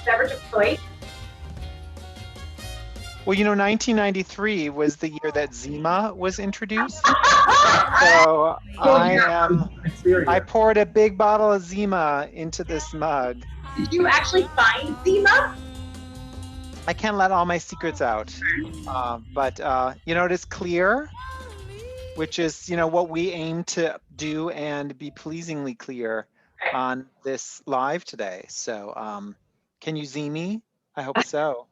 beverage of choice? Well, 1993 was the year that Zima was introduced. So I poured a big bottle of Zima into this mug. Did you actually find Zima? I can't let all my secrets out. But it is clear, which is, what we aim to do and be pleasingly clear on this live today. So can you see me? I hope so.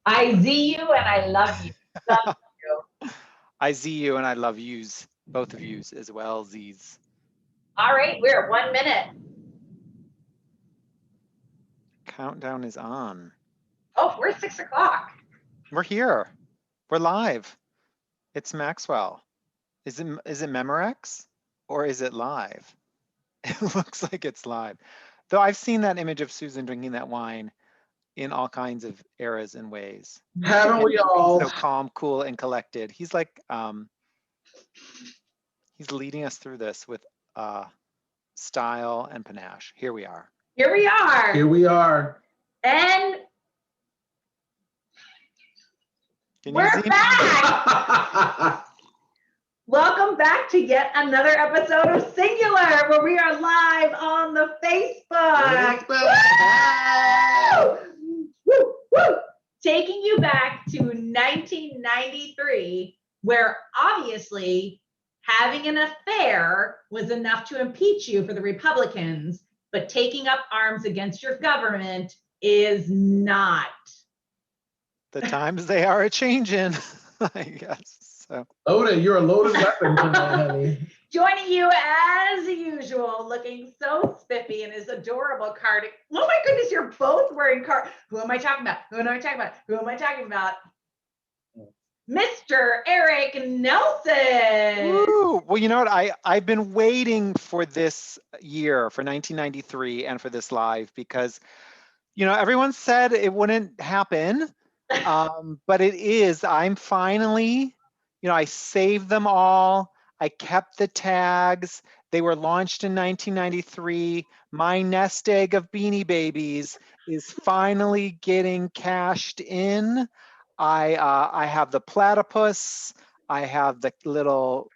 I see you and I love you. Love you. I see you and I love yous, both of yous as well, Z's. All right, we're at 1 minute. Countdown is on. Oh, we're 6 o'clock. We're here. We're live. It's Maxwell. Is it Memorex or is it live? It looks like it's live. Though I've seen that image of Susan drinking that wine in all kinds of eras and ways. Haven't we all? So calm, cool, and collected. He's like, he's leading us through this with style and panache. Here we are. Here we are. Here we are. And we're back. Welcome back to yet another episode of Singular, where we are live on the Facebook. Woo! Woo! Woo! Taking you back to 1993, where obviously having an affair was enough to impeach you for the Republicans, but taking up arms against your government is not. The times they are a-changing, I guess. So. Oda, you're a loaded weapon tonight, honey. Joining you as usual, looking so spiffy in his adorable cardigan. Oh my goodness, you're both wearing Who am I talking about? Who am I talking about? Who am I talking about? Mr. Eric Nelson. Woo. Well, you know what? I've been waiting for this year, for 1993, and for this live because, everyone said it wouldn't happen, but it is. I'm finally, I saved them all. I kept the tags. They were launched in 1993. My nest egg of Beanie Babies is finally getting cashed in. I have the platypus. I have the little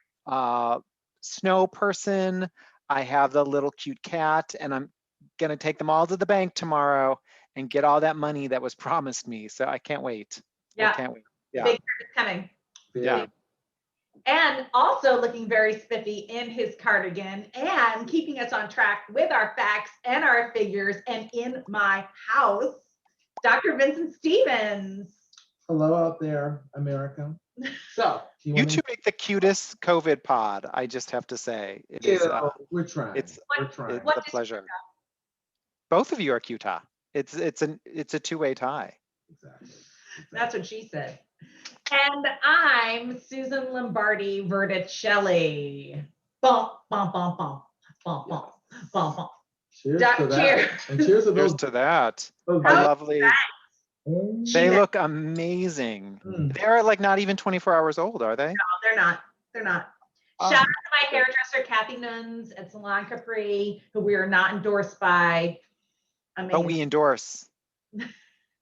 snow person. I have the little cute cat, and I'm gonna take them all to the bank tomorrow and get all that money that was promised me. So I can't wait. Yeah, I can't wait. Yeah, big is coming. Yeah. And also looking very spiffy in his cardigan and keeping us on track with our facts and our figures and in my house, Dr. Vincent Stevens. Hello out there, America. So, you two make the cutest COVID pod, I just have to say. We're trying. We're trying. It's a pleasure. Both of you are cute. It's a two-way tie. Exactly. That's what she said. And I'm Susan Lombardi Verticelli. Bum, bum, bum, bum, bum, bum, bum, bum. Cheers to that. Cheers. And cheers to those. Cheers to that. Those lovely. They look amazing. They're like not even 24 hours old, are they? No, they're not. They're not. Shout out to my hairdresser, Kathy Nuns at Salon Capri, who we are not endorsed by. But we endorse.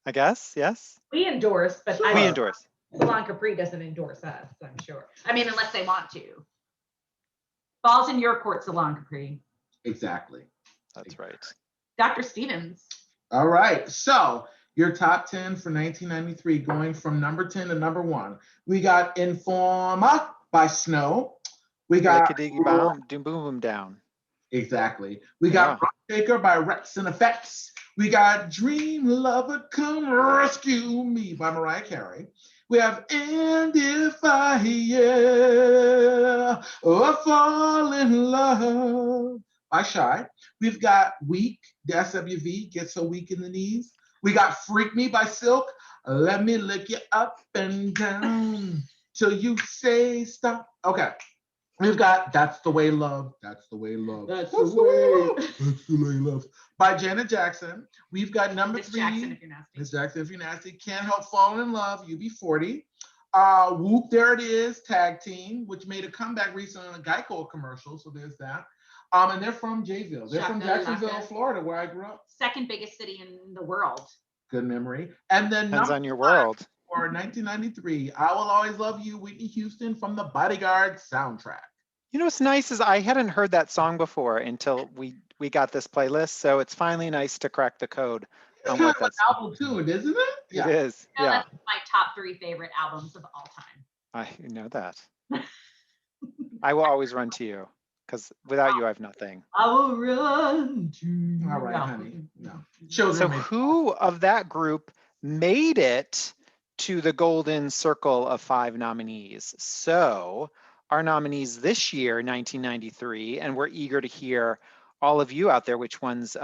I guess, yes? We endorse, but we endorse. Salon Capri doesn't endorse us, I'm sure. I mean, unless they want to. Balls in your court, Salon Capri. Exactly. That's right. Dr. Stevens. All right. So your top 10 for 1993, going from number 10 to number 1. We got Informa by Snow. We got Boom Boom Boom Down. Exactly. We got Rock Shaker by Rex and Effects. We got Dream Lover Come Rescue Me by Mariah Carey. We have And If I Fall in Love by Shy. We've got Weak, the SWV, Get So Weak in the Knees. We got Freak Me by Silk. Let me lick you up and down till you say stop. Okay. We've got That's the Way Love. That's the Way Love. That's the way. That's the way love. By Janet Jackson. We've got number 3. Jackson, if you're nasty. Miss Jackson, if you're nasty. Can't Help Falling in Love. UB40. Whoop, There It Is. Tag Team, which made a comeback recently on a Geico commercial. So there's that. And they're from Jayville. They're from Jacksonville, Florida, where I grew up. Second biggest city in the world. Good memory. And then Depends number on your 1 world. for 1993, I Will Always Love You, Whitney Houston from the Bodyguard soundtrack. You know what's nice is I hadn't heard that song before until we got this playlist, so it's finally nice to crack the code It's on kind what of an that song. album tune, isn't it? It is, No, yeah. that's my top 3 favorite albums of all time. I know that. I will always run to you because without you, I have nothing. I will run to. All right, No. honey. No. Children So may who of that group made it to the golden circle of 5 nominees? So our nominees this year, 1993, and we're eager to hear all of you out there, which ones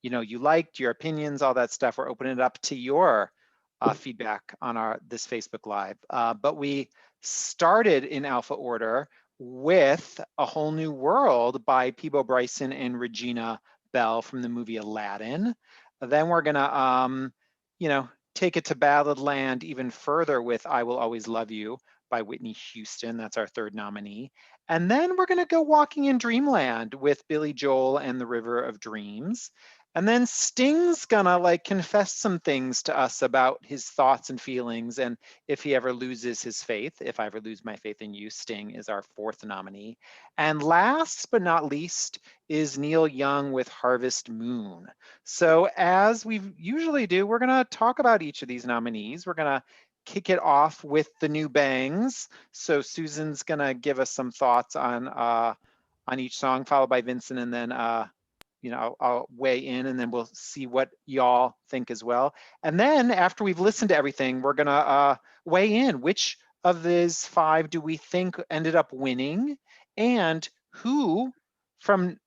you liked, your opinions, all that stuff. We're opening it up to your feedback on this Facebook Live. But we started in alpha order with A Whole New World by Peebo Bryson and Regina Bell from the movie Aladdin. Then we're gonna, take it to ballad land even further with I Will Always Love You by Whitney Houston. That's our 3rd nominee. And then we're gonna go Walking in Dreamland with Billy Joel and the River of Dreams. And then Sting's gonna confess some things to us about his thoughts and feelings, and if he ever loses his faith. If I Ever Lose My Faith in You, Sting is our 4th nominee. And last but not least is Neil Young with Harvest Moon. So as we usually do, we're gonna talk about each of these nominees. We're gonna kick it off with the new bangs. So Susan's gonna give us some thoughts on each song, followed by Vincent, and then I'll weigh in, and then we'll see what y'all think as well. And then after we've listened to everything, we're gonna weigh in which of these 5 do we think ended up winning, and who from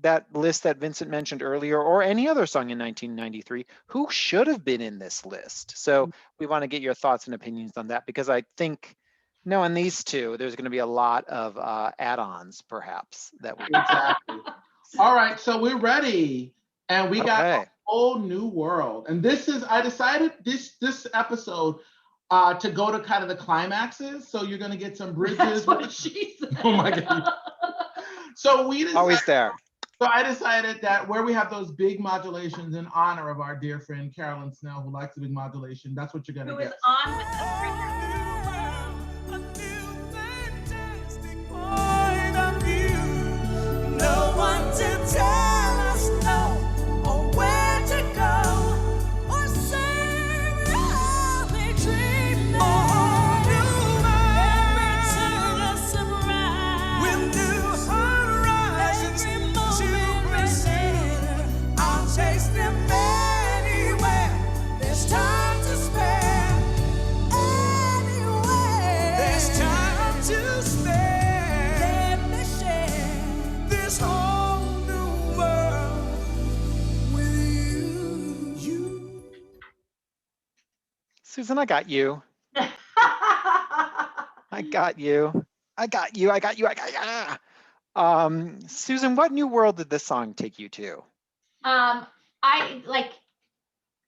that list that Vincent mentioned earlier, or any other song in 1993, who should have been in this list. So we want to get your thoughts and opinions on that, because I think knowing these two, there's going to be a lot of add-ons perhaps that we Exactly. All right, so we're ready, and we got Okay. A Whole New World. And I decided this episode to go to kind of the climaxes, so you're gonna get some bridges. That's what she said. Oh my God. So we decided, Always there. So I decided that where we have those big modulations in honor of our dear friend Carolyn Snell, who likes the big modulation, that's what you're gonna Who get. is on with us right now. No one to tell us no, or where to go, or say we only dreamed of. Every turn a surprise, with new horizons to present. I'll chase them anywhere. There's time to spare. Anywhere. There's time to spare. Let me share this whole new world with you. Susan, I got you. I got you. I got you. I got you. I got you. Susan, what new world did this song take you to?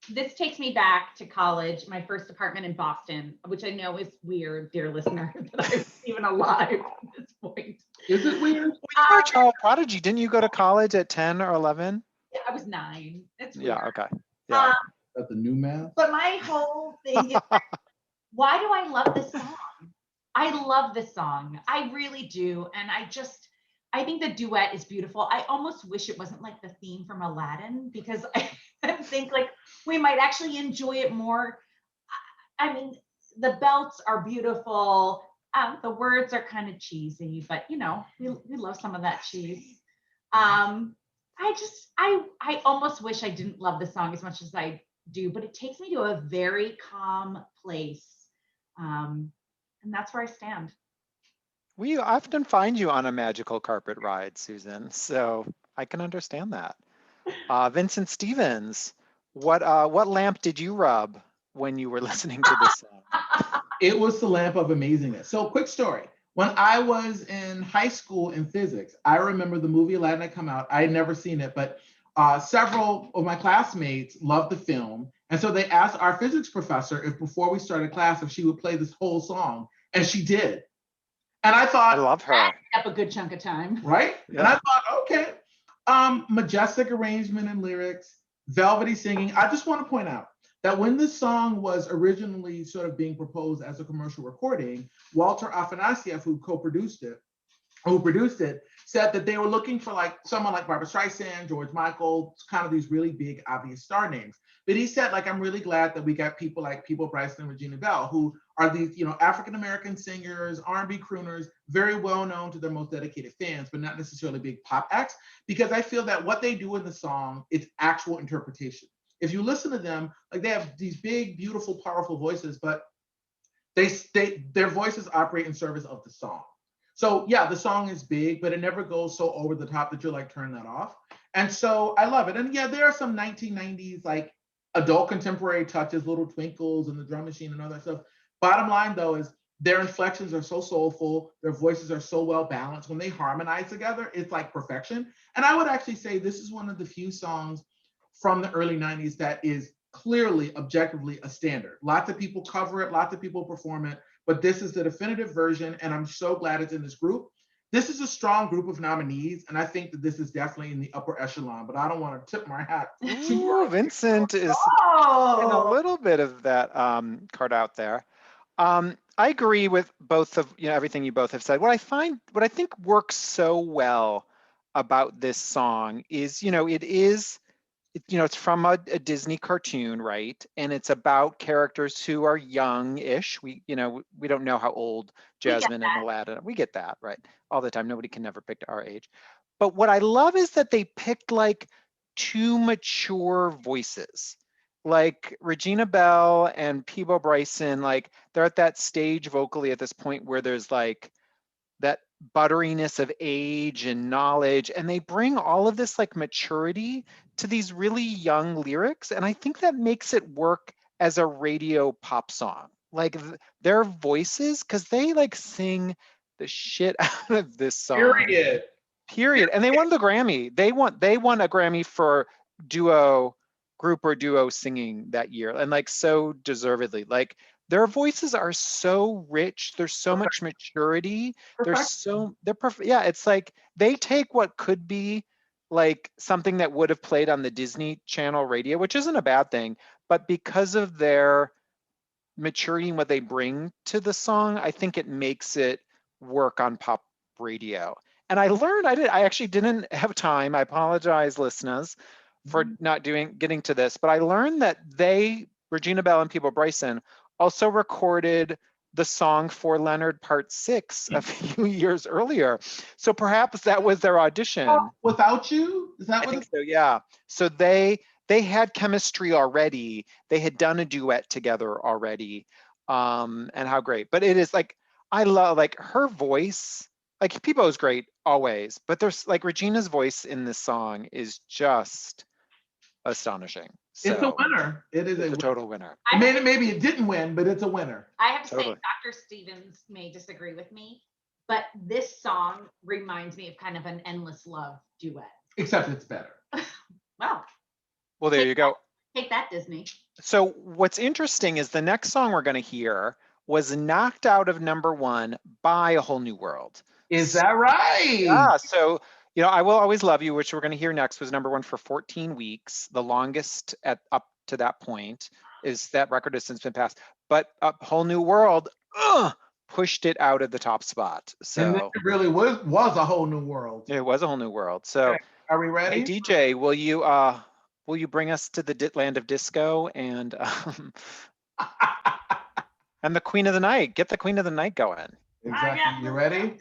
This takes me back to college, my first apartment in Boston, which I know is weird, dear listener, that I'm even alive at this point. Is it weird? Well, you were a child prodigy. Didn't you go to college at 10 or 11? Yeah, I was 9. It's weird. Yeah, okay. Yeah. That's the new math. But my whole thing is, why do I love this song? I love this song. I really do. And I think the duet is beautiful. I almost wish it wasn't like the theme from Aladdin, because I think we might actually enjoy it more. I mean, the belts are beautiful. The words are kind of cheesy, but we love some of that cheese. I almost wish I didn't love the song as much as I do, but it takes me to a very calm place. And that's where I stand. We often find you on a magical carpet ride, Susan, so I can understand that. Vincent Stevens, what lamp did you rub when you were listening to this song? It was the lamp of amazingness. So quick story. When I was in high school in physics, I remember the movie Aladdin had come out. I had never seen it, but several of my classmates loved the film. And so they asked our physics professor if before we started class, if she would play this whole song. And she did. And I thought, I love her. Up a good chunk of time. right? Yeah. And I thought, okay. Majestic arrangement and lyrics, velvety singing. I just want to point out that when this song was originally sort of being proposed as a commercial recording, Walter Afanasieff, who produced it, said that they were looking for like someone like Barbara Streisand, George Michael, kind of these really big, obvious star names. But he said, like, I'm really glad that we got people like Peabo Bryson and Regina Bell, who are these, African-American singers, R&B crooners, very well known to their most dedicated fans, but not necessarily big pop acts, because I feel that what they do in the song, it's actual interpretation. If you listen to them, like they have these big, beautiful, powerful voices, but their voices operate in service of the song. So yeah, the song is big, but it never goes so over the top that you're like, turn that off. And so I love it. And yeah, there are some 1990s like adult contemporary touches, little twinkles and the drum machine and all that stuff. Bottom line though is their inflections are so soulful, their voices are so well balanced. When they harmonize together, it's like perfection. And I would actually say this is one of the few songs from the early 90s that is clearly, objectively a standard. Lots of people cover it, lots of people perform it, but this is the definitive version, and I'm so glad it's in this group. This is a strong group of nominees, and I think that this is definitely in the upper echelon, but I don't want to tip my hat. Ooh, Vincent is in a little bit of that card out there. I agree with both of everything you both have said. What I think works so well about this song is, it's from a Disney cartoon, right? And it's about characters who are young-ish. We don't know how old Jasmine and Aladdin. We get that, right? All the time. Nobody can never pick our age. But what I love is that they picked like two mature voices. Like Regina Bell and Peabo Bryson, like they're at that stage vocally at this point where there's like that butteriness of age and knowledge, and they bring all of this like maturity to these really young lyrics, and I think that makes it work as a radio pop song. Like their voices, because they like sing the shit out of this song. Period. And they won the Grammy. They won a Grammy for group or duo singing that year, and like so deservedly. Like their voices are so rich. There's so much maturity. They're perfect. Yeah, it's like they take what could be like something that would have played on the Disney Channel radio, which isn't a bad thing, but because of their maturity and what they bring to the song, I think it makes it work on pop radio. And I learned, I actually didn't have time. I apologize, listeners, for not getting to this, but I learned that Regina Bell and Peabo Bryson, also recorded the song for Leonard Part 6 a few years earlier. So perhaps that was their audition. Without You? Is that I think so, yeah. So they had chemistry already. They had done a duet together already. And how great. But it is like, I love like her voice. Like Peebo's great always, but there's like Regina's voice in this song is just astonishing. So, it's a winner. It's a total winner. Maybe it didn't win, but it's a winner. I have to say, Dr. Stevens may disagree with me, but this song reminds me of kind of an Endless Love duet. Except it's better. Well, there you go. Take that, Disney. So what's interesting is the next song we're going to hear was knocked out of #1 by A Whole New World. Is that right? Yeah. So, I Will Always Love You, which we're going to hear next, was #1 for 14 weeks. The longest up to that point is that record has since been passed. But A Whole New World pushed it out of the top spot. So and it really was a whole new world. It was a whole new world. So okay. Are we ready? Hey, DJ, will you bring us to the land of disco and and the Queen of the Night? Get the Queen of the Night going. Exactly. You ready?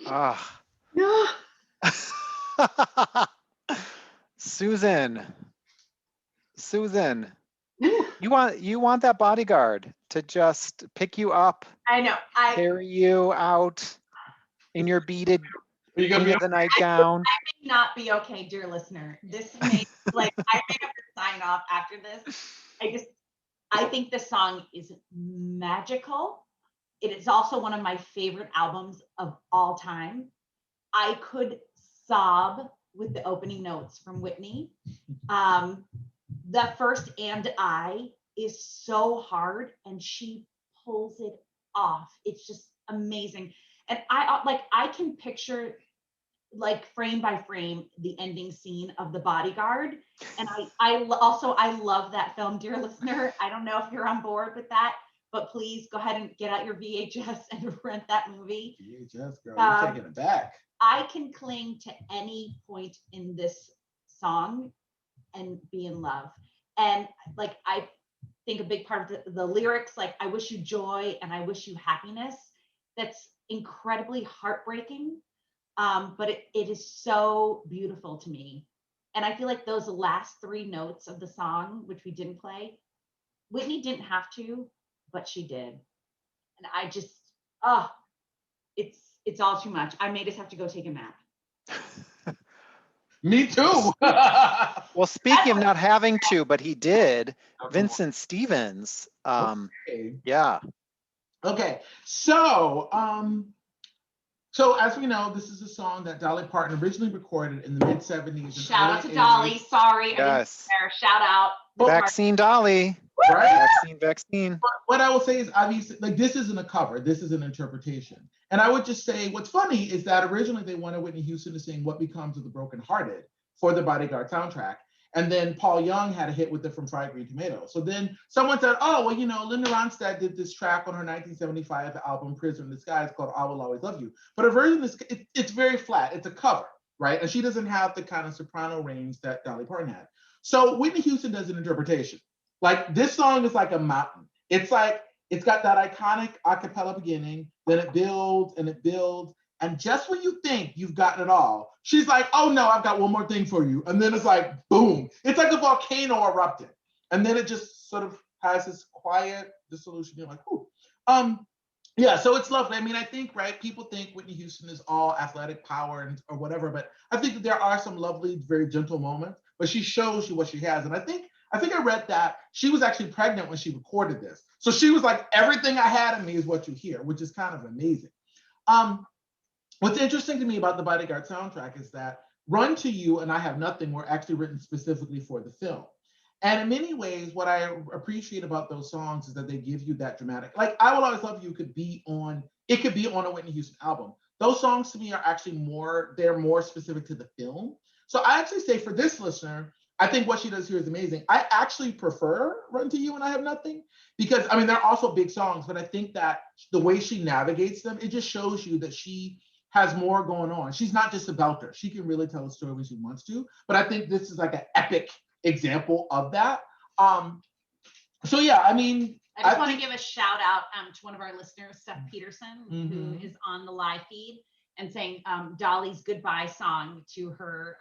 Ah. No. Susan, Susan, Ooh, you want that bodyguard to just pick you up, I know. carry you out in your beaded Are you gonna end be of the night gown. May not be okay, dear listener. This may like I may have to sign off after this. I think the song is magical. It is also one of my favorite albums of all time. I could sob with the opening notes from Whitney. The first "and I" is so hard, and she pulls it off. It's just amazing. And I can picture like frame by frame the ending scene of The Bodyguard. And I love that film, dear listener. I don't know if you're on board with that, but please go ahead and get out your VHS and rent that movie. VHS girl, you're taking it back. I can cling to any point in this song and be in love. And like I think a big part of the lyrics, like I wish you joy and I wish you happiness. That's incredibly heartbreaking. But it is so beautiful to me. And I feel like those last three notes of the song, which we didn't play, Whitney didn't have to, but she did. And I just, oh, it's all too much. I may just have to go take a nap. Me too. Well, speaking of not having to, but he did, Vincent Stevens. Okay. Yeah. Okay. So as we know, this is a song that Dolly Parton originally recorded in the mid 70s. Shout out to Dolly. Sorry, Yes. I didn't there. Shout out. Vaccine Dolly. Right? Vaccine. But what I will say is, obviously, like this isn't a cover. This is an interpretation. And I would just say, what's funny is that originally they wanted Whitney Houston to sing "What Becomes of the Broken Hearted" for the Bodyguard soundtrack. And then Paul Young had a hit with it from Fried Green Tomato. So then someone said, oh, well, Linda Ronstadt did this track on her 1975 album, Prisoner in Disguise, called "I Will Always Love You." But her version is, it's very flat. It's a cover, right? And she doesn't have the kind of soprano range that Dolly Parton had. So Whitney Houston does an interpretation. Like this song is like a mountain. It's like, it's got that iconic a cappella beginning, then it builds and it builds. And just when you think you've gotten it all, she's like, oh no, I've got one more thing for you. And then it's like, boom. It's like a volcano erupted. And then it just sort of has this quiet dissolution. You're like, ooh. Yeah, so it's lovely. I mean, I think, right, people think Whitney Houston is all athletic power or whatever, but I think that there are some lovely, very gentle moments, but she shows you what she has. And I think I read that she was actually pregnant when she recorded this. So she was like, everything I had in me is what you hear, which is kind of amazing. What's interesting to me about the Bodyguard soundtrack is that Run to You and I Have Nothing were actually written specifically for the film. And in many ways, what I appreciate about those songs is that they give you that dramatic, like I Will Always Love You could be on a Whitney Houston album. Those songs to me are actually they're more specific to the film. So I actually say for this listener, I think what she does here is amazing. I actually prefer Run to You and I Have Nothing because, I mean, they're also big songs, but I think that the way she navigates them, it just shows you that she has more going on. She's not just a belter. She can really tell a story when she wants to, but I think this is like an epic example of that. So yeah, I mean, I just want to give a shout out to one of our listeners, Steph Peterson, who is on the live feed and saying Dolly's goodbye song to her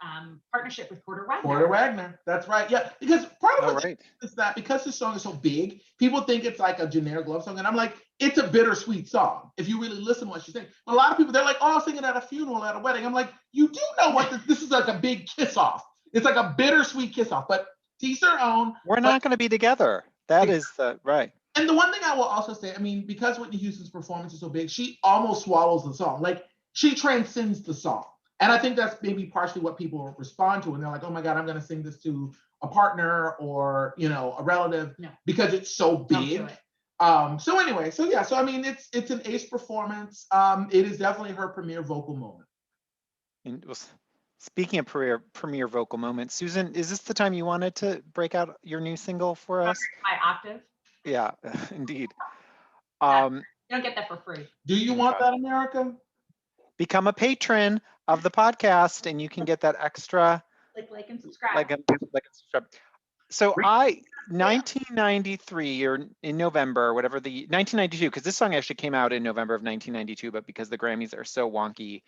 partnership with Porter Wagner. Porter Wagner, that's right. Yeah, because part of it is that because this song is so big, people think it's like a generic love song. And I'm like, it's a bittersweet song. If you really listen to what she's saying. But a lot of people, they're like, oh, I'll sing it at a funeral, at a wedding. I'm like, you do know what this is like a big kiss off. It's like a bittersweet kiss off, but to each their own. We're not going to be together. That is right. And the one thing I will also say, I mean, because Whitney Houston's performance is so big, she almost swallows the song. Like she transcends the song. And I think that's maybe partially what people respond to. And they're like, oh my God, I'm going to sing this to a partner or, a relative because it's so big. So anyway, so I mean, it's an ace performance. It is definitely her premier vocal moment. And speaking of premiere vocal moment, Susan, is this the time you wanted to break out your new single for us? My octave. Yeah, indeed. You don't get that for free. Do you want that, America? Become a patron of the podcast, and you can get that extra. Like and subscribe. Like and subscribe. So 1993 or in November, whatever the 1992, because this song actually came out in November of 1992, but because the Grammys are so wonky,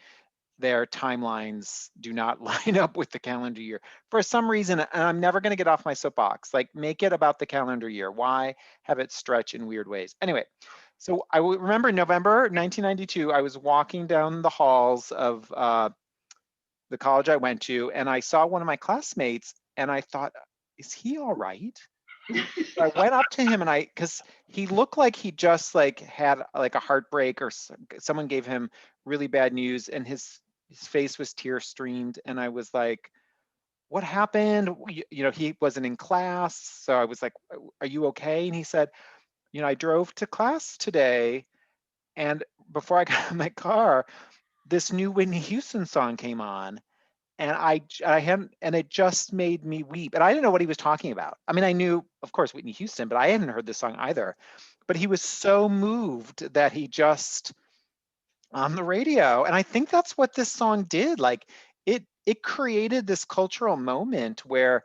their timelines do not line up with the calendar year for some reason. And I'm never going to get off my soapbox. Like, make it about the calendar year. Why have it stretch in weird ways? Anyway, so I remember November 1992, I was walking down the halls of the college I went to, and I saw one of my classmates, and I thought, is he all right? I went up to him, and because he looked like he just like had like a heartbreak, or someone gave him really bad news, and his face was tear streamed, and I was like, what happened? You know, he wasn't in class, so I was like, are you okay? And he said, you know, I drove to class today, and before I got in my car, this new Whitney Houston song came on, and I hadn't, and it just made me weep. And I didn't know what he was talking about. I mean, I knew, of course, Whitney Houston, but I hadn't heard this song either. But he was so moved that he just on the radio, and I think that's what this song did. Like, it created this cultural moment where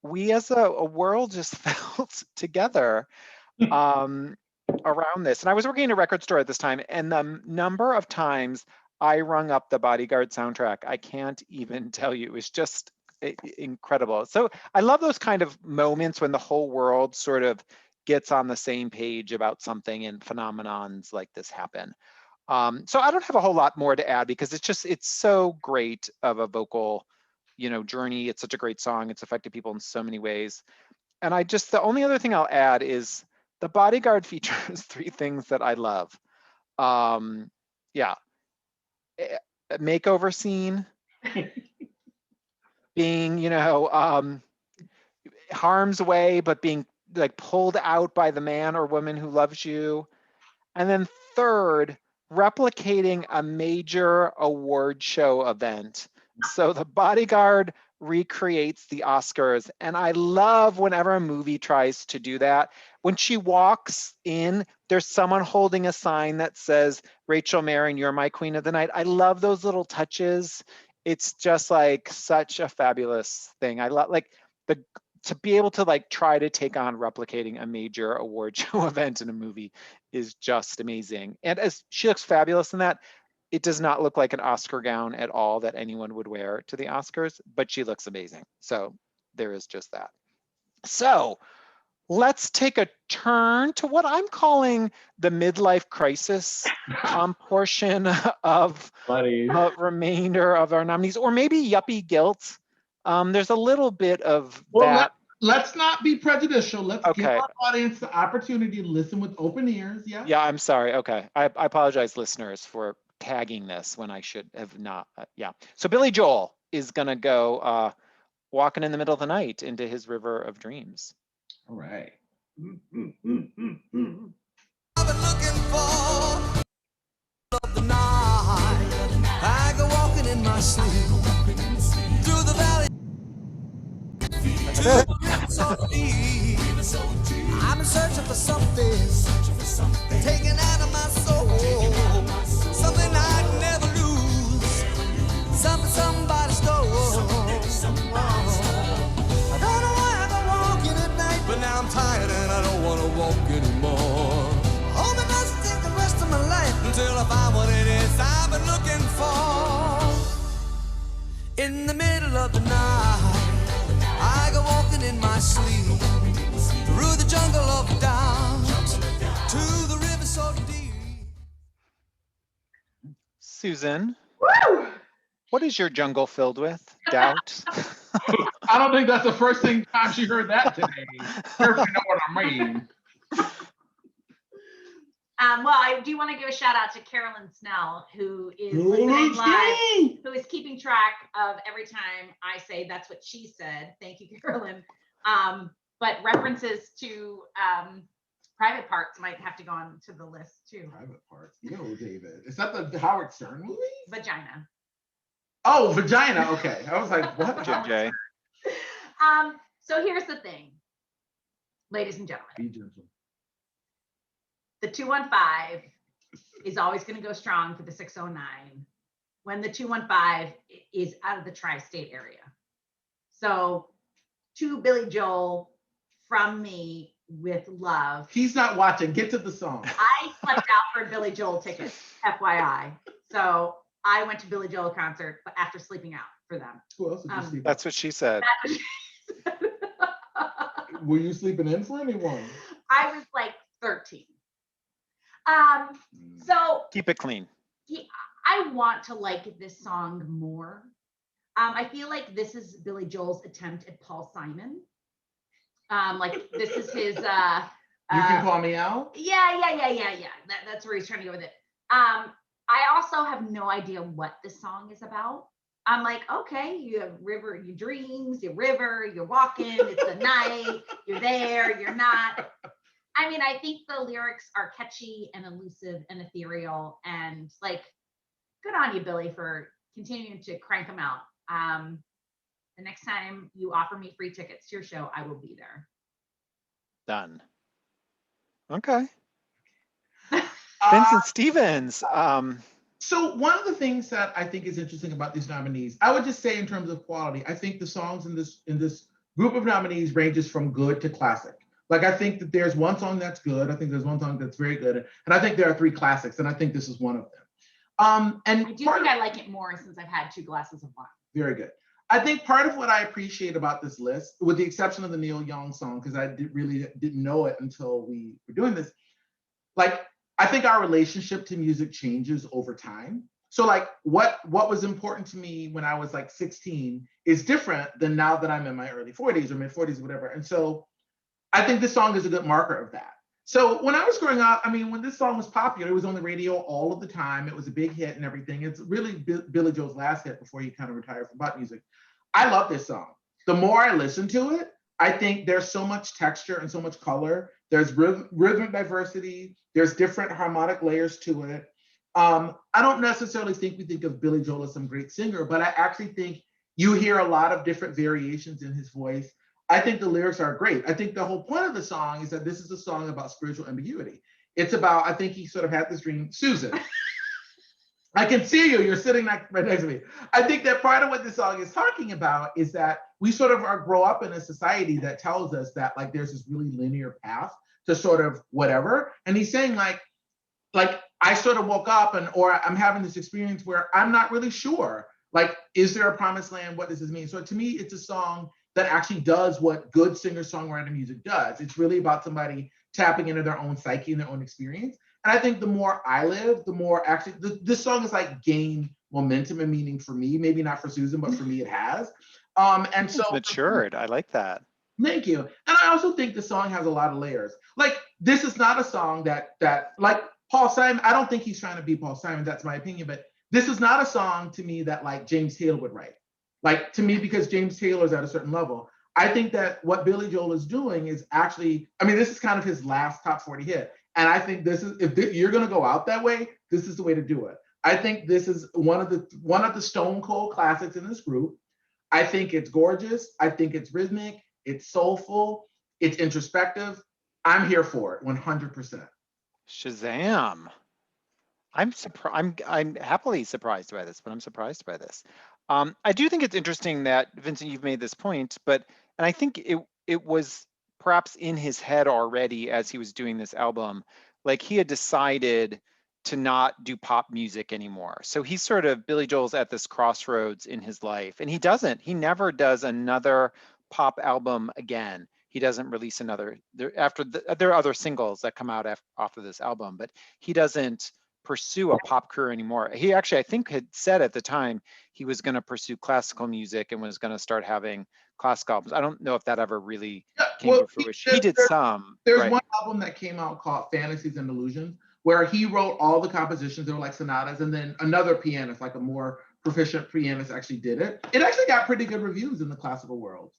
we as a world just felt together um, around this. And I was working in a record store at this time, and the number of times I rung up the Bodyguard soundtrack, I can't even tell you. It was just incredible. So I love those kind of moments when the whole world sort of gets on the same page about something and phenomenons like this happen. So I don't have a whole lot more to add because it's so great of a vocal, you know, journey. It's such a great song. It's affected people in so many ways. And the only other thing I'll add is the Bodyguard features three things that I love. Yeah, a makeover scene, being, you know, harm's way, but being like pulled out by the man or woman who loves you. And then third, replicating a major award show event. So the Bodyguard recreates the Oscars. And I love whenever a movie tries to do that. When she walks in, there's someone holding a sign that says, Rachel Marin, you're my queen of the night. I love those little touches. It's just like such a fabulous thing. I love like to be able to like try to take on replicating a major award show event in a movie is just amazing. And as she looks fabulous in that, it does not look like an Oscar gown at all that anyone would wear to the Oscars, but she looks amazing. So there is just that. So let's take a turn to what I'm calling the midlife crisis portion of the remainder of our nominees, or maybe yuppie guilt. There's a little bit of that. Let's not be prejudicial. Let's give Okay. our audience the opportunity to listen with open ears. Yeah. Yeah, I'm sorry. Okay. I apologize, listeners, for tagging this when I should have not. Yeah. So Billy Joel is going to go walking in the middle of the night into his river of dreams. All right. I've been looking for of the night. I go walking in my sleep through the valley to the river so deep. I've been searching for something taken out of my soul, something I'd never lose, something somebody stole. I don't know why I go walking at night, but now I'm tired and I don't want to walk anymore. Hope it doesn't take the rest of my life until I find what it is I've been looking for. In the middle of the night, I go walking in my sleep through the jungle of doubt to the river so deep. Susan, Woo! what is your jungle filled with? Doubt? I don't think that's the first time she heard that today. Sure, if you know what I mean. Well, I do want to give a shout out to Carolyn Snell, who is listening live, who is keeping track of every time I say that's what she said. Thank you, Carolyn. But references to private parts might have to go on to the list too. Private parts. Yo, David. Is that the Howard Stern movie? Vagina. Oh, Vagina. Okay. I was like, what? JJ. So here's the thing, ladies and gentlemen. Be gentle. The 215 is always going to go strong for the 609 when the 215 is out of the tri-state area. So to Billy Joel, from me with love. He's not watching. Get to the song. I slept out for a Billy Joel ticket, FYI. So I went to Billy Joel concert after sleeping out for them. Who else did you sleep? That's what she said. Were you sleeping in for anyone? I was like 13. So Keep it clean. I want to like this song more. I feel like this is Billy Joel's attempt at Paul Simon. Like this is his. You can call me out. Yeah. That's where he's trying to go with it. I also have no idea what this song is about. I'm like, okay, you have river, your dreams, your river, you're walking, it's the night, you're there, you're not. I mean, I think the lyrics are catchy and elusive and ethereal, and like, good on you, Billy, for continuing to crank them out. The next time you offer me free tickets to your show, I will be there. Done. Okay. Vincent Stevens. So one of the things that I think is interesting about these nominees, I would just say in terms of quality, I think the songs in this group of nominees ranges from good to classic. Like I think that there's one song that's good. I think there's one song that's very good, and I think there are 3 classics, and I think this is one of them. And I do think I like it more since I've had 2 glasses of wine. Very good. I think part of what I appreciate about this list, with the exception of the Neil Young song, because I really didn't know it until we were doing this, like I think our relationship to music changes over time. So like what was important to me when I was like 16 is different than now that I'm in my early 40s or mid 40s, whatever. And so I think this song is a good marker of that. So when I was growing up, I mean, when this song was popular, it was on the radio all of the time. It was a big hit and everything. It's really Billy Joel's last hit before he kind of retired from pop music. I love this song. The more I listen to it, I think there's so much texture and so much color. There's rhythmic diversity. There's different harmonic layers to it. I don't necessarily think we think of Billy Joel as some great singer, but I actually think you hear a lot of different variations in his voice. I think the lyrics are great. I think the whole point of the song is that this is a song about spiritual ambiguity. It's about, I think he sort of had this dream, Susan. I can see you, you're sitting right next to me. I think that part of what this song is talking about is that we sort of grow up in a society that tells us that like there's this really linear path to sort of whatever. And he's saying like I sort of woke up or I'm having this experience where I'm not really sure. Like, is there a promised land? What does this mean? So to me, it's a song that actually does what good singer-songwriter music does. It's really about somebody tapping into their own psyche and their own experience. And I think the more I live, the more actually, this song has like gained momentum and meaning for me, maybe not for Susan, but for me it has. And so- It's matured, I like that. Thank you. And I also think the song has a lot of layers. Like, this is not a song that like Paul Simon, I don't think he's trying to be Paul Simon, that's my opinion, but this is not a song to me that like James Taylor would write. Like to me, because James Taylor's at a certain level, I think that what Billy Joel is doing is actually, I mean, this is kind of his last top 40 hit. And I think this is, if you're going to go out that way, this is the way to do it. I think this is one of the stone cold classics in this group. I think it's gorgeous. I think it's rhythmic. It's soulful. It's introspective. I'm here for it 100%. Shazam. I'm surprised. I'm happily surprised by this, but I'm surprised by this. I do think it's interesting that Vincent, you've made this point, and I think it was perhaps in his head already as he was doing this album, like he had decided to not do pop music anymore. So he's sort of, Billy Joel's at this crossroads in his life, and he never does another pop album again. He doesn't release another, there are other singles that come out off of this album, but he doesn't pursue a pop career anymore. He actually, I think, had said at the time he was going to pursue classical music and was going to start having classical albums. I don't know if that ever really came to fruition. He did some. There's right. one album that came out called Fantasies and Illusions, where he wrote all the compositions. They were like sonatas, and then another pianist, like a more proficient pianist, actually did it. It actually got pretty good reviews in the classical world.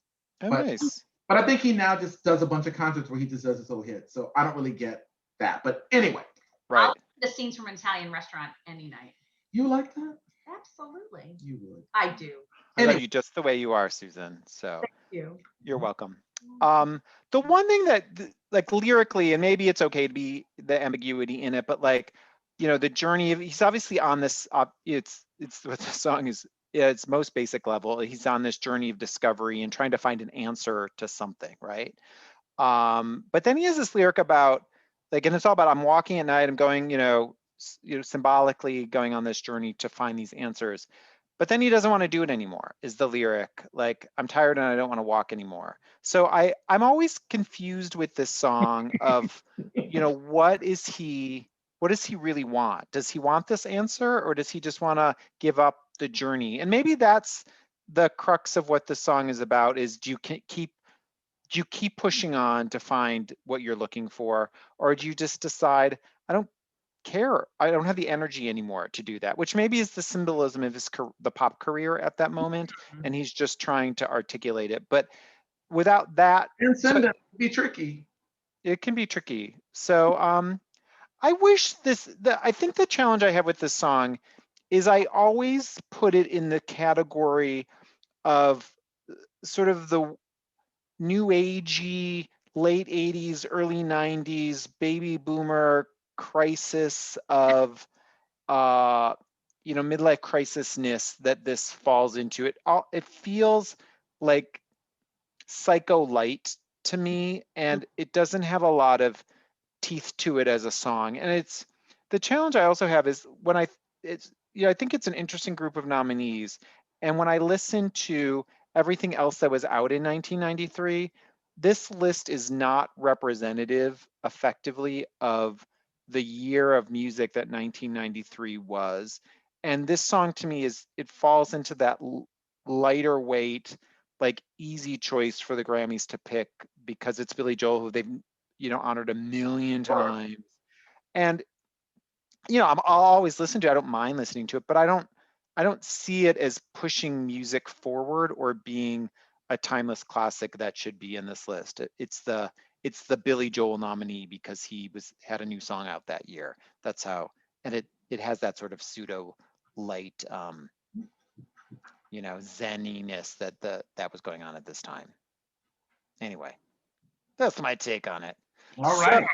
Oh, nice. But I think he now just does a bunch of concerts where he just does his whole hit. So I don't really get that. But anyway. Right. The scenes from an Italian restaurant any night. You like that? Absolutely. You would. I do. I love you just the way you are, Susan. So Thank you. You're welcome. The one thing that, like, lyrically, and maybe it's okay to be the ambiguity in it, but like, you know, the journey of, he's obviously on this, it's what the song is, its most basic level. He's on this journey of discovery and trying to find an answer to something, right? But then he has this lyric about like, and it's all about I'm walking at night, I'm going, symbolically going on this journey to find these answers. But then he doesn't want to do it anymore, is the lyric. Like, I'm tired and I don't want to walk anymore. So I'm always confused with this song of, what does he really want? Does he want this answer, or does he just want to give up the journey? And maybe that's the crux of what the song is about, is do you keep pushing on to find what you're looking for, or do you just decide, I don't care, I don't have the energy anymore to do that, which maybe is the symbolism of the pop career at that moment, and he's just trying to articulate it. But without that, And send them be tricky. it can be tricky. So I wish I think the challenge I have with this song is I always put it in the category of sort of the new agey late 80s, early 90s baby boomer crisis of midlife crisisness that this falls into. It feels like psycho light to me, and it doesn't have a lot of teeth to it as a song. And it's the challenge I also have is when I think it's an interesting group of nominees, and when I listen to everything else that was out in 1993, this list is not representative effectively of the year of music that 1993 was. And this song to me it falls into that lighter weight, like easy choice for the Grammys to pick because it's Billy Joel, who they've honored a million times. And I'll always listen to it. I don't mind listening to it, but I don't see it as pushing music forward or being a timeless classic that should be in this list. It's the Billy Joel nominee because he had a new song out that year. That's how, and it has that sort of pseudo light, zeniness that was going on at this time. Anyway, that's my take on it. All right. So,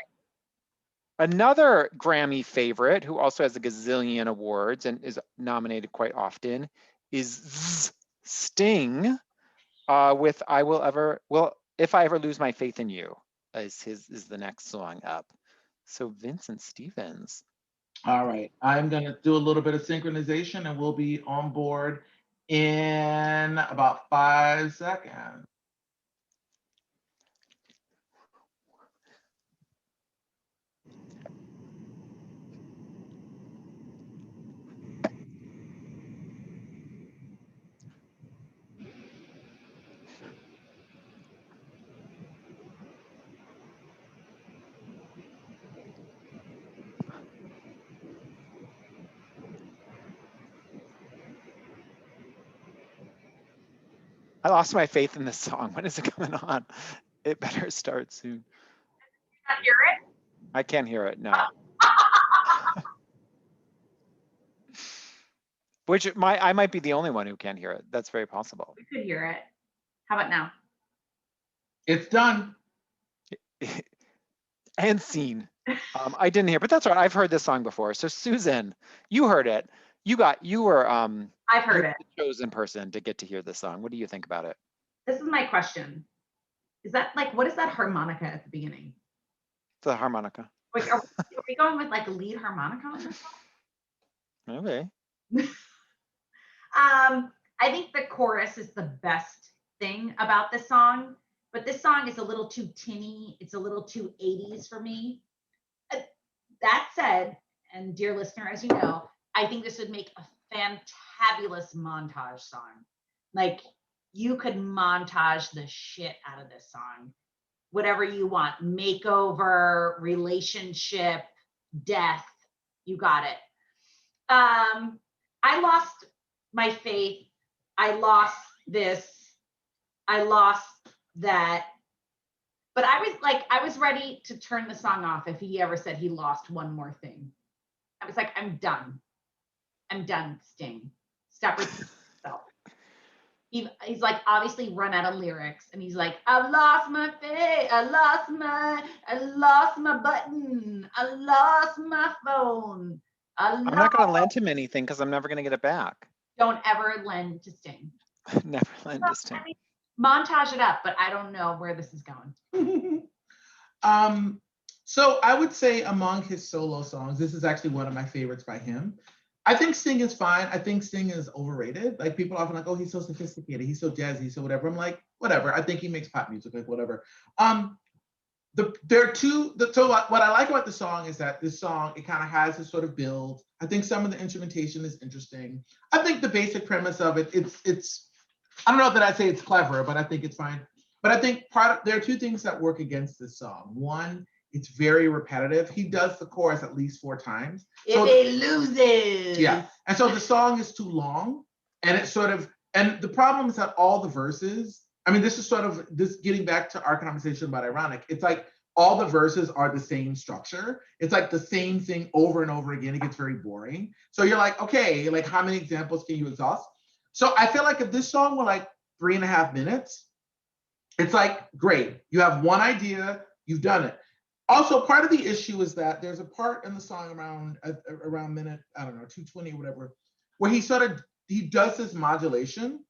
another Grammy favorite who also has a gazillion awards and is nominated quite often is Sting with If I Ever Lose My Faith in You is the next song up. So Vincent Stevens. All right, I'm gonna do a little bit of synchronization and we'll be on board in about 5 seconds. I lost my faith in this song. When is it coming on? It better start soon. Can you hear it? I can't hear it, no. Which I might be the only one who can't hear it. That's very possible. We could hear it. How about now? It's done. And scene. I didn't hear, but that's all right. I've heard this song before. So Susan, you heard it. You were I've heard it. The chosen person to get to hear this song. What do you think about it? This is my question. Is that what is that harmonica at the beginning? The harmonica. Like, are we going with like a lead harmonica on this song? Okay. I think the chorus is the best thing about this song, but this song is a little too tinny. It's a little too 80s for me. That said, and dear listener, as you know, I think this would make a fantabulous montage song. Like, you could montage the shit out of this song. Whatever you want, makeover, relationship, death, you got it. I lost my faith. I lost this. I lost that. But I was ready to turn the song off if he ever said he lost one more thing. I was like, I'm done. I'm done, Sting. Stop repeating yourself. He's like obviously run out of lyrics, and he's like, I lost my faith. I lost my button. I lost my phone. I'm not going to lend him anything because I'm never going to get it back. Don't ever lend to Sting. Never lend to Sting. montage it up, but I don't know where this is going. So I would say among his solo songs, this is actually one of my favorites by him. I think Sting is fine. I think Sting is overrated. Like people often like, oh, he's so sophisticated, he's so jazzy, he's so whatever. I'm like, whatever. I think he makes pop music, like whatever. There are two. So what I like about the song is that this song, it kind of has this sort of build. I think some of the instrumentation is interesting. I think the basic premise of it, it's. I don't know that I'd say it's clever, but I think it's fine. But I think there are two things that work against this song. One, it's very repetitive. He does the chorus at least 4 times. If it loses. Yeah, and so the song is too long, and it's sort of. And the problem is that all the verses. I mean, this is sort of this getting back to our conversation about ironic. It's like all the verses are the same structure. It's like the same thing over and over again. It gets very boring. So you're like, okay, like how many examples can you exhaust? So I feel like if this song were like 3.5 minutes, it's like, great. You have one idea, you've done it. Also, part of the issue is that there's a part in the song around minute, I don't know, 2:20 or whatever, where he does this modulation.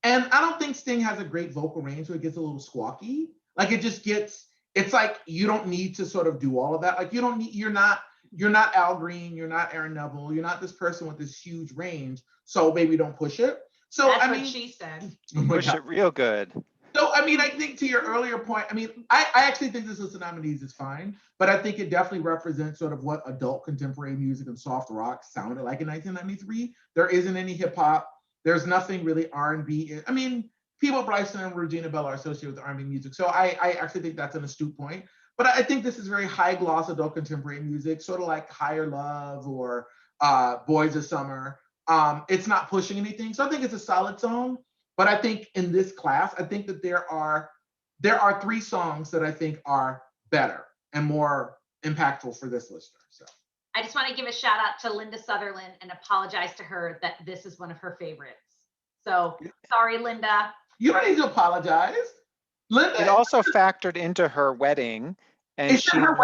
And I don't think Sting has a great vocal range, so it gets a little squawky. Like it's like you don't need to sort of do all of that. Like you're not Al Green, you're not Aaron Neville, you're not this person with this huge range. So maybe don't push it. So That's I mean, what she said. oh my Push God. it real good. So I mean, I think to your earlier point, I mean, I actually think this is the nominees is fine, but I think it definitely represents sort of what adult contemporary music and soft rock sounded like in 1993. There isn't any hip hop. There's nothing really R&B. I mean, Peabo Bryson and Regina Bell are associated with R&B music. So I actually think that's an astute point. But I think this is very high gloss adult contemporary music, sort of like Higher Love or Boys of Summer. It's not pushing anything. So I think it's a solid song. But I think in this class, I think that there are 3 songs that I think are better and more impactful for this listener. So I just want to give a shout out to Linda Sutherland and apologize to her that this is one of her favorites. So sorry, Linda. you don't need to apologize. Linda, It also factored into her wedding, and It's her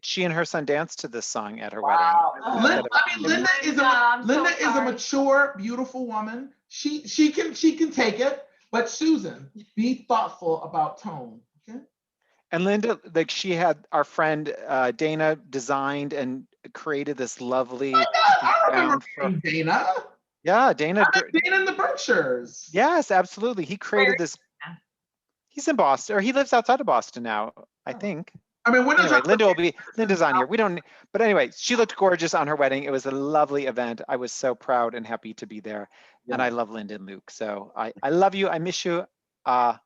she and her son danced to this song at her wow. wedding. Linda is I'm so a sorry. mature, beautiful woman. She can take it. But Susan, be thoughtful about tone. Okay. And Linda, like she had our friend Dana designed and created this lovely. Oh my God, I remember background for- Dana. Yeah, Dana. Dana in the Berkshires. Yes, absolutely. He created this. He's in Boston, or he lives outside of Boston now, I think. I mean, when Anyway, Linda's on here. We don't, but anyway, she looked gorgeous on her wedding. It was a lovely event. I was so proud and happy to be there. And I love Linda and Luke. So I love you. I miss you. So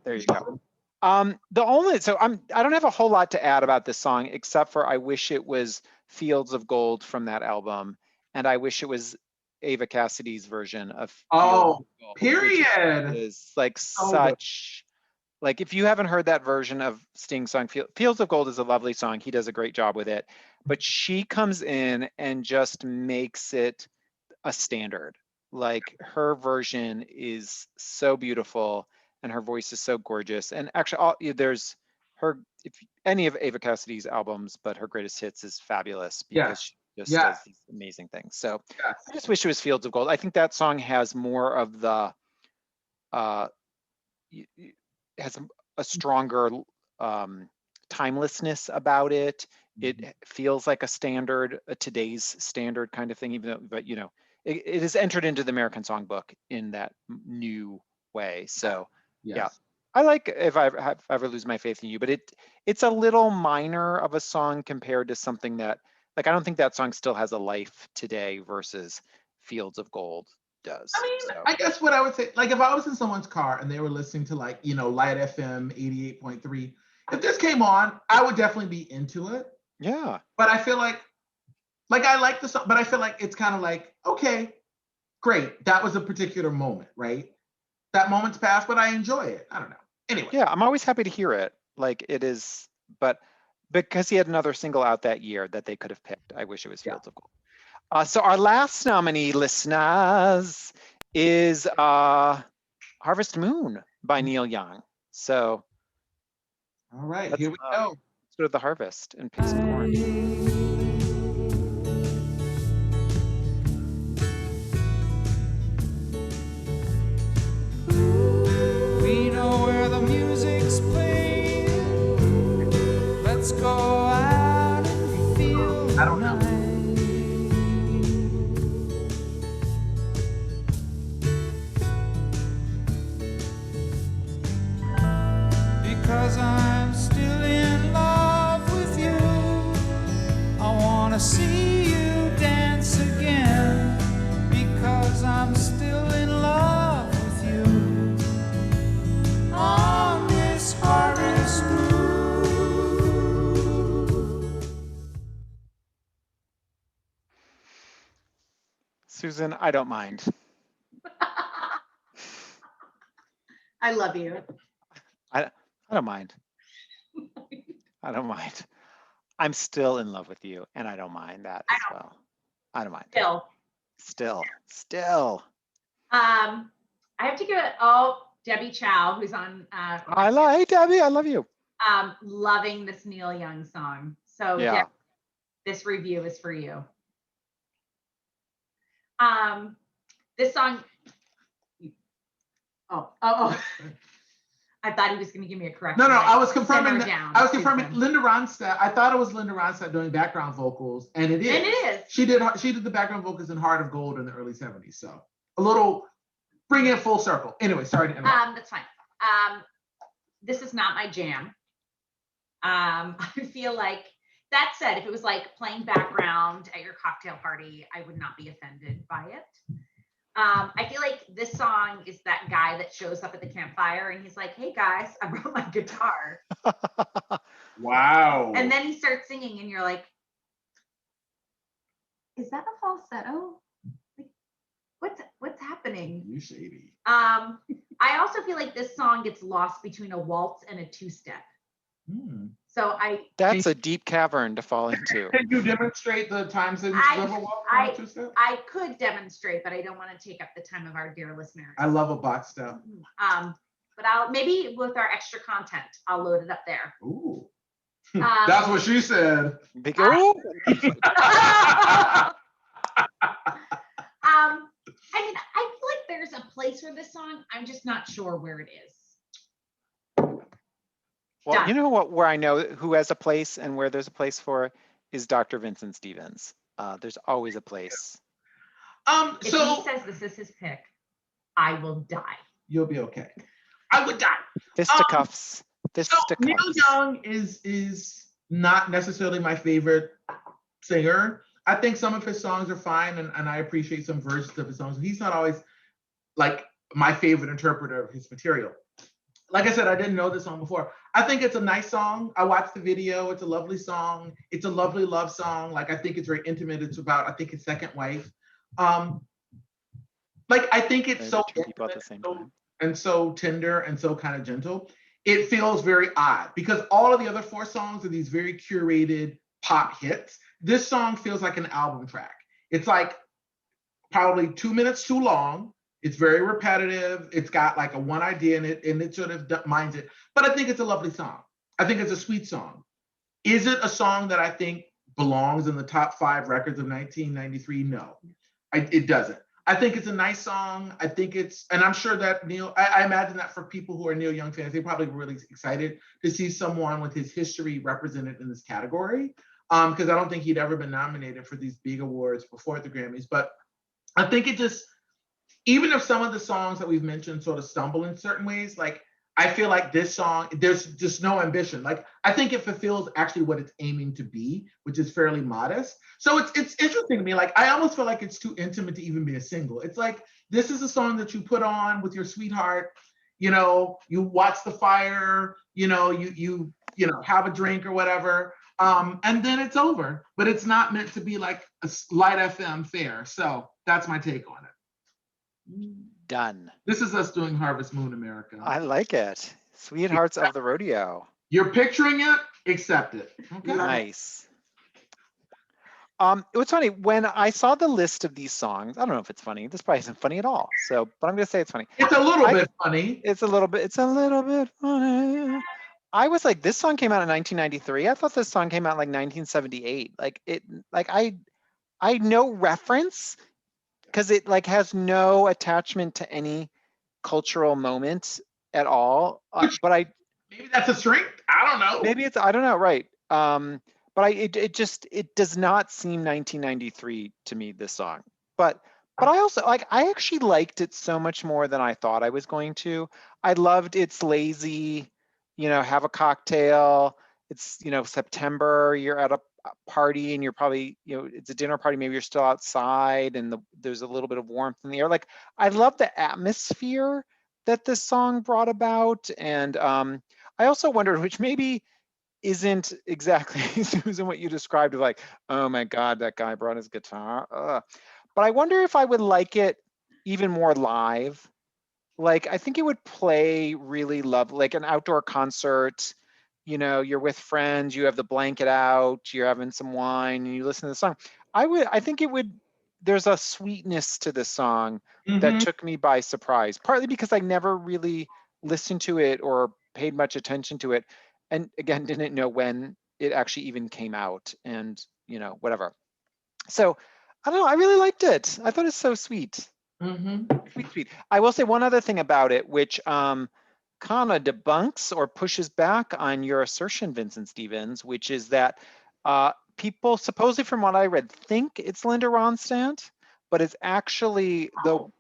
there you go. I don't have a whole lot to add about this song, except for I wish it was Fields of Gold from that album. And I wish it was Ava Cassidy's version of Fields of Gold, period. is like such, like if you haven't heard that version of Sting's song, Fields of Gold is a lovely song. He does a great job with it, but she comes in and just makes it a standard. Like her version is so beautiful and her voice is so gorgeous. And actually there's her, if any of Ava Cassidy's albums, but her greatest hits is fabulous because she just does these amazing things. So I just wish it was Fields of Gold. I think that song has more of the, has a stronger timelessness about it. It feels like a standard, a today's standard kind of thing, even though, but you know, it has entered into the American Songbook in that new way. So yeah, I like If I Ever Lose My Faith in You, but it's a little minor of a song compared to something that, like, I don't think that song still has a life today versus Fields of Gold does. I mean, I guess what I would say, like if I was in someone's car and they were listening to like, you know, Light FM 88.3, if this came on, I would definitely be into it. Yeah. But I feel like I like the song, but I feel like it's kind of like, okay, great. That was a particular moment, right? That moment's passed, but I enjoy it. I don't know. Anyway. Yeah, I'm always happy to hear it. Like it is, but because he had another single out that year that they could have picked, I wish it was Fields of Gold. So our last nominee, listeners, is Harvest Moon by Neil Young. So all right, here we go. Let's go to the harvest and pick some corn. Ooh. Susan, I don't mind. I love you. I don't mind. I don't mind. I'm still in love with you, and I don't mind that as well. I don't mind. Still. I have to give it. Oh, Debbie Chow, who's on. Hey, Debbie, I love you. Loving this Neil Young song. So Yeah. Debbie, this review is for you. This song. Oh. I thought he was going to give me a correction. No, like, I was confirming simmer that. down, I was confirming Susan. Linda Ronstadt. I thought it was Linda Ronstadt doing background vocals, and it is. And it is. She did the background vocals in Heart of Gold in the early 70s. So a little bring it full circle. Anyway, sorry to interrupt. That's fine. This is not my jam. I feel like, that said, if it was like playing background at your cocktail party, I would not be offended by it. I feel like this song is that guy that shows up at the campfire and he's like, hey guys, I brought my guitar. Wow. And then he starts singing and you're like, is that a falsetto? Like, what's happening? You shady. I also feel like this song gets lost between a waltz and a two-step. So That's a deep cavern to fall into. Can you demonstrate the times in Riverwalk? I could demonstrate, but I don't want to take up the time of our dear listeners. I love a box step. But I'll maybe with our extra content, I'll load it up there. Ooh. That's what she said. Big O. I mean, I feel like there's a place for this song. I'm just not sure where it is. Well, Done. you know what? Where I know who has a place and where there's a place for is Dr. Vincent Stevens. There's always a place. If he says this is his pick, I will die. You'll be okay. I would die. Fisticuffs. So Neil Young is not necessarily my favorite singer. I think some of his songs are fine, and I appreciate some versions of his songs. He's not always like my favorite interpreter of his material. Like I said, I didn't know this song before. I think it's a nice song. I watched the video. It's a lovely song. It's a lovely love song. Like, I think it's very intimate. It's about, I think, his second wife. Like, I think it's so people at the same time. And so tender and so kind of gentle. It feels very odd because all of the other four songs are these very curated pop hits. This song feels like an album track. It's like probably 2 minutes too long. It's very repetitive. It's got like a one idea in it, and it sort of minds it. But I think it's a lovely song. I think it's a sweet song. Is it a song that I think belongs in the top 5 records of 1993? No, it doesn't. I think it's a nice song. I think it's, and I'm sure that I imagine that for people who are Neil Young fans, they probably were really excited to see someone with his history represented in this category. Because I don't think he'd ever been nominated for these big awards before the Grammys. But I think it just, even if some of the songs that we've mentioned sort of stumble in certain ways, like I feel like this song, there's just no ambition. Like I think it fulfills actually what it's aiming to be, which is fairly modest. So it's interesting to me. Like I almost feel like it's too intimate to even be a single. It's like, this is a song that you put on with your sweetheart, you watch the fire, you have a drink or whatever. And then it's over, but it's not meant to be like a light FM fare. So that's my take on it. Done. This is us doing Harvest Moon America. I like it. Sweethearts of the Rodeo. You're picturing it, accept it. Okay. Nice. It was funny when I saw the list of these songs. I don't know if it's funny. This probably isn't funny at all. So, but I'm gonna say it's funny. It's a little bit funny. It's a little bit funny. I was like, this song came out in 1993. I thought this song came out in like 1978. I know reference because it like has no attachment to any cultural moment at all. But maybe that's a strength. I don't know. Maybe it's, I don't know. Right. But it does not seem 1993 to me, this song. But I also I actually liked it so much more than I thought I was going to. I loved It's Lazy, have a cocktail. It's, September, you're at a party and you're probably, it's a dinner party, maybe you're still outside and there's a little bit of warmth in the air. Like, I love the atmosphere that this song brought about. And I also wondered, which maybe isn't exactly, Susan, what you described of like, oh my God, that guy brought his guitar. but I wonder if I would like it even more live. Like, I think it would play really lovely, like an outdoor concert. You know, you're with friends, you have the blanket out, you're having some wine, and you listen to the song. I think it would, there's a sweetness to this song that Mhm. took me by surprise, partly because I never really listened to it or paid much attention to it. And again, didn't know when it actually even came out and, you know, whatever. So I don't know, I really liked it. I thought it's so sweet. Mhm. Sweet, sweet. I will say one other thing about it, which kind of debunks or pushes back on your assertion, Vincent Stevens, which is that people, supposedly from what I read, think it's Linda Ronstadt, but it's actually the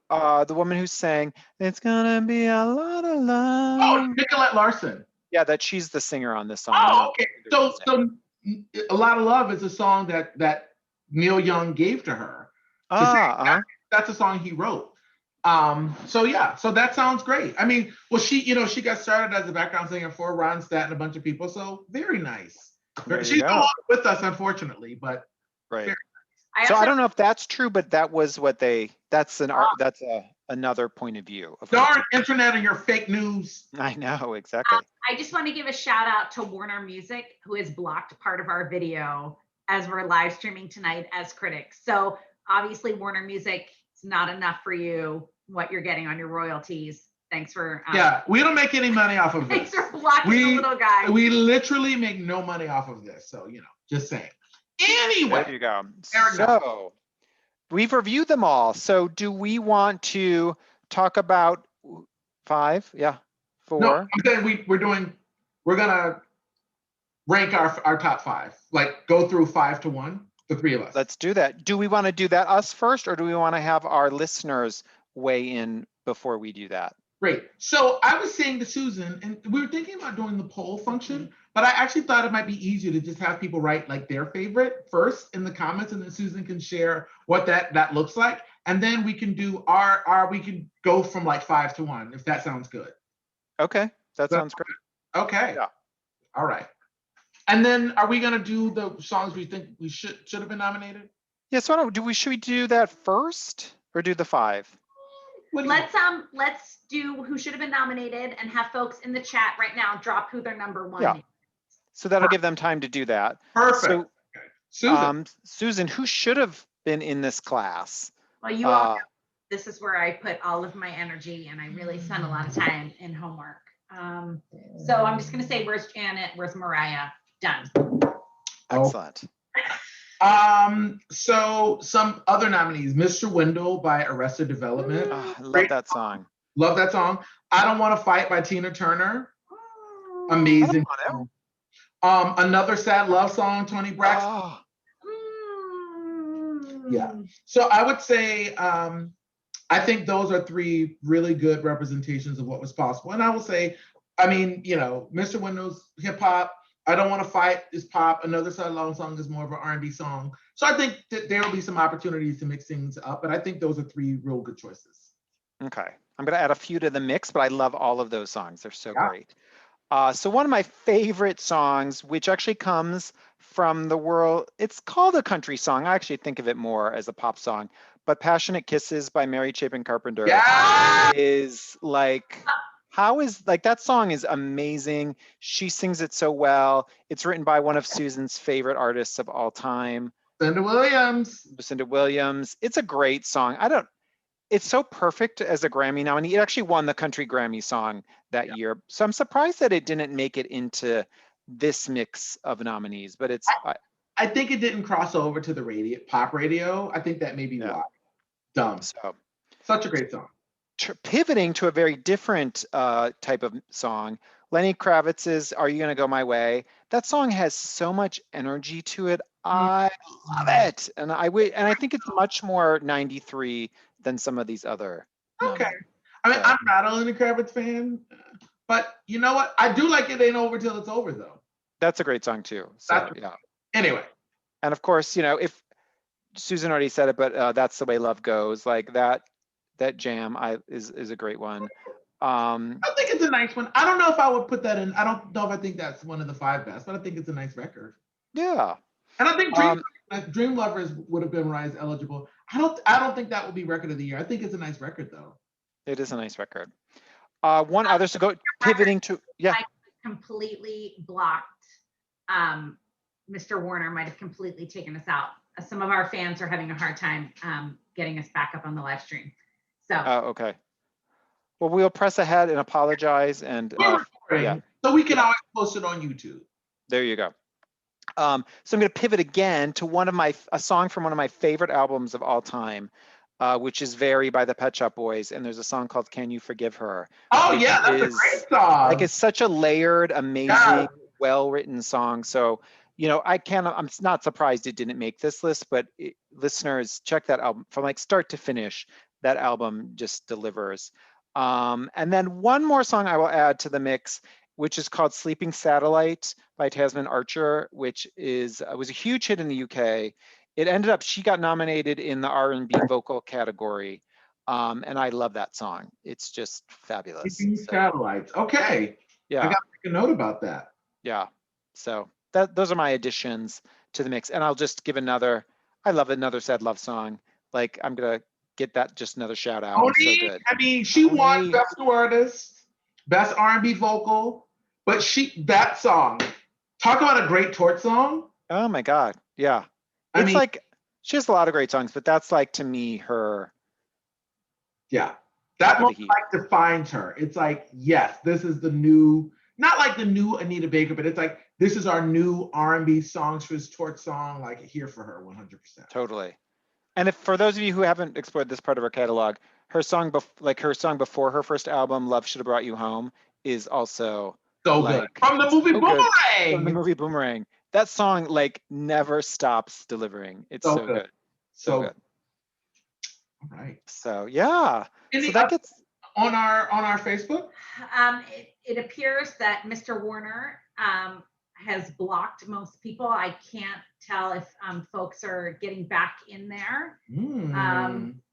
woman who's saying "It's gonna be a lot of Oh, love." Nicolette Larson. Yeah, that she's the singer on this song. Oh, Not okay. Linda So, Ronstadt. A Lot of Love is a song that Neil Young gave to her. To say that's a song he wrote. So yeah, so that sounds great. I mean, well, she got started as a background singer for Ronstadt and a bunch of people. So very nice. There you She's no go. longer with us, unfortunately, but Right. very So I don't know if that's true, but that was what that's another point of view of darn internet and your fake news. I know, exactly. I just want to give a shout out to Warner Music, who has blocked part of our video as we're live streaming tonight as critics. So obviously, Warner Music, it's not enough for you what you're getting on your royalties. Thanks for Yeah, we don't make any money off of this. thanks for blocking the little guy. We literally make no money off of this. So just saying. Anyway, There you go. fair enough. So we've reviewed them all. So do we want to talk about 5? Yeah. 4? No, I'm saying we're gonna rank our top 5. Like go through 5 to 1, the 3 of us. Let's do that. Do we want to do that us first, or do we want to have our listeners weigh in before we do that? Great. So I was saying to Susan, and we were thinking about doing the poll function, but I actually thought it might be easier to just have people write like their favorite first in the comments, and then Susan can share what that looks like, and then we can do we can go from like 5 to 1 if that sounds good. Okay, that sounds great. Okay. Yeah. All right. And then are we gonna do the songs we think we should have been nominated? Yeah. So should we do that first or do the 5? Let's do who should have been nominated and have folks in the chat right now drop who their number 1 Yeah. is. So that'll give them time to do that. Perfect. So, okay. Susan. Susan, who should have been in this class? Well, you all know this is where I put all of my energy and I really spend a lot of time in homework. So I'm just gonna say, where's Janet? Where's Mariah? Done. Excellent. So some other nominees: Mr. Wendell by Arrested Development. I love that song. Love that song. I Don't Want to Fight by Tina Turner. Amazing. Another Sad Love Song, Toni Braxton. Yeah. So I would say I think those are 3 really good representations of what was possible. And I will say, I mean, Mr. Wendell's hip hop. I Don't Want to Fight is pop. Another Sad Love Song is more of an R&B song. So I think that there will be some opportunities to mix things up. But I think those are 3 real good choices. Okay. I'm going to add a few to the mix, but I love all of those songs. They're so great. So one of my favorite songs, which actually comes from the world, it's called a country song. I actually think of it more as a pop song, but Passionate Kisses by Mary Chapin Carpenter is like, that song is amazing. She sings it so well. It's written by one of Susan's favorite artists of all time, Lucinda Williams. It's a great song. It's so perfect as a Grammy nominee. It actually won the Country Grammy song that year. So I'm surprised that it didn't make it into this mix of nominees, but I think it didn't cross over to the pop radio. I think that may be why. Dumb. So such a great song. Pivoting to a very different type of song, Lenny Kravitz's Are You Gonna Go My Way? That song has so much energy to it. I love it. And I think it's much more 93 than some of these other. Okay. I mean, I'm not a Lenny Kravitz fan, but you know what? I do like It Ain't Over Till It's Over, though. That's a great song too. So yeah. Anyway. And of course, if Susan already said it, but That's the Way Love Goes, like that jam is a great one. I think it's a nice one. I don't know if I would put that in. I don't know if I think that's one of the 5 best, but I think it's a nice record. Yeah. And I think Um, Dream Lovers would have been Rise eligible. I don't think that would be record of the year. I think it's a nice record though. it is a nice record. One other, so go pivoting to, yeah. I completely blocked. Mr. Warner might have completely taken us out. Some of our fans are having a hard time getting us back up on the live stream. So Okay. Well, we'll press ahead and apologize, and We're recording, yeah. so we can always post it on YouTube. There you go. So I'm going to pivot again to a song from one of my favorite albums of all time, which is "Very" by the Pet Shop Boys, and there's a song called "Can You Forgive Her?" Oh which yeah, that's a is, great song. like, it's such a layered, amazing, Yeah. well-written song. So, you know, I'm not surprised it didn't make this list, but listeners, check that album from like start to finish. That album just delivers. And then one more song I will add to the mix, which is called "Sleeping Satellite" by Tasman Archer, which was a huge hit in the UK. It ended up, she got nominated in the R&B vocal category. And I love that song. It's just fabulous. Sleeping Satellites. Okay. I Yeah, got to make a note about that. yeah. So those are my additions to the mix. And I'll just give I love another Sad Love song. Like, I'm gonna get that, just another shout out. It's so good. I mean, she won Best New Artist, Best R&B Vocal, but that song, talk about a great torch song. Oh my God, yeah. I It's mean, like, she has a lot of great songs, but that's like, to me, her. Yeah, that Top of moment the heap. like defines her. It's like, yes, this is the new, not like the new Anita Baker, but it's like, this is our new R&B songstress torch song, like here for her 100%. Totally. And if, for those of you who haven't explored this part of her catalog, her song before her first album, "Love Should Have Brought You Home," is also So like, good. From the movie so good. Boomerang. From the movie Boomerang. That song like never stops delivering. It's so good. So good. All right. So yeah. Any So that gets on our Facebook? It appears that Mr. Warner has blocked most people. I can't tell if folks are getting back in there.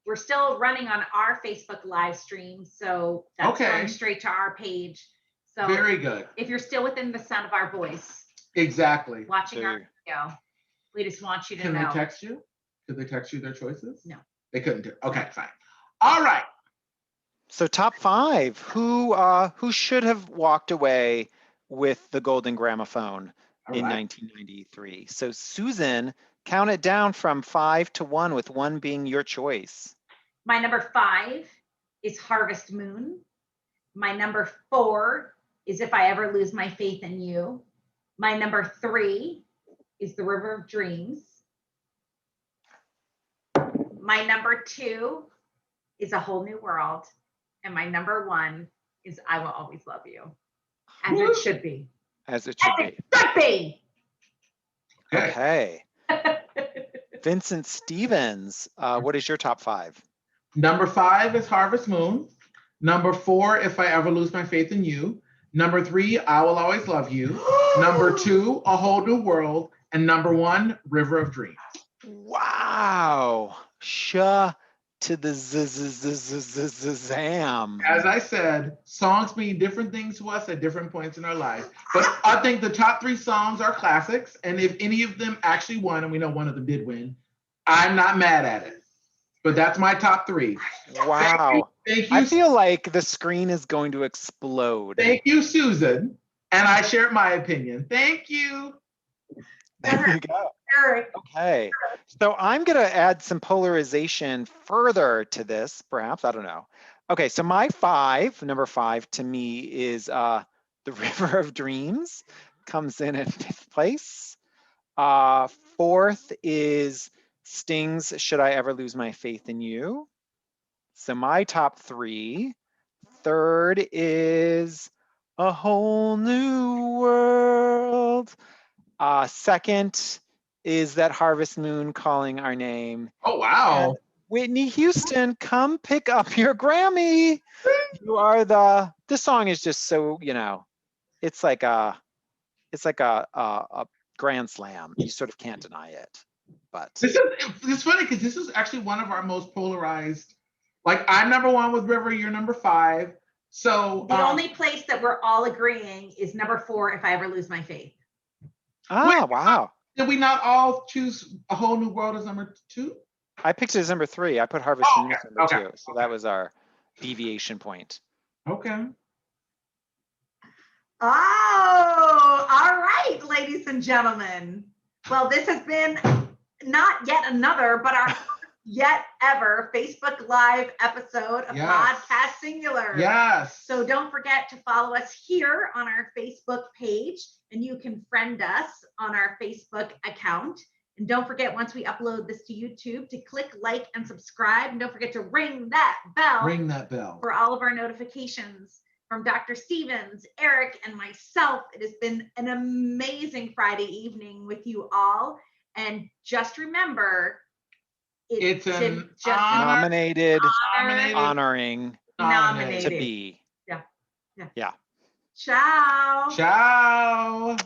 We're still running on our Facebook live stream, so that's going straight to our page. So very good. If you're still within the sound of our voice, exactly, watching our video, we just want you to know. Can they text you? Could they text you their choices? No. They couldn't do. Okay, fine. All right. So top 5, who should have walked away with the Golden Gramophone in 1993? So Susan, count it down from 5 to 1, with 1 being your choice. My number 5 is Harvest Moon. My number 4 is If I Ever Lose My Faith in You. My number 3 is The River of Dreams. My number 2 is A Whole New World. And my number 1 is I Will Always Love You. As it should be. As it should be. Should be. Okay. Vincent Stevens, what is your top 5? Number 5 is Harvest Moon. Number 4, If I Ever Lose My Faith in You. Number 3, I Will Always Love You. Number 2, A Whole New World. And number 1, River of Dreams. Wow. To the zam. As I said, songs mean different things to us at different points in our lives. But I think the top 3 songs are classics. And if any of them actually won, and we know one of them did win, I'm not mad at it. But that's my top 3. Wow. Thank you. I feel like the screen is going to explode. Thank you, Susan. And I shared my opinion. Thank you. There you go. Okay. So I'm going to add some polarization further to this, perhaps. I don't know. Okay. So my number 5 to me is The River of Dreams, comes in at 5th place. 4th is Sting's Should I Ever Lose My Faith in You. So my top 3. 3rd is A Whole New World. 2nd is that Harvest Moon, Calling Our Name. Oh, wow. And Whitney Houston, come pick up your Grammy. You are this song is just so, it's like a grand slam. You sort of can't deny it. But it's funny because this is actually one of our most polarized. Like, I'm number 1 with River, you're number 5. So the only place that we're all agreeing is number 4, If I Ever Lose My Faith. Wow. Did we not all choose A Whole New World as number 2? I picked it as number 3. I put Harvest Oh, Moon as okay, number okay, 2. So that was our deviation point. Okay. Oh, all right, ladies and gentlemen. Well, this has been not yet another, but our yet ever Facebook Live episode of Yes. Podcast Singular. Yes. So don't forget to follow us here on our Facebook page, and you can friend us on our Facebook account. And don't forget, once we upload this to YouTube, to click like and subscribe. And don't forget to ring that bell. Ring that bell. For all of our notifications. From Dr. Stevens, Eric, and myself, it has been an amazing Friday evening with you all. And just remember, It's an just honor. Nominated, Nominated. honoring, nominated. to be. Yeah. Yeah. Ciao. Ciao.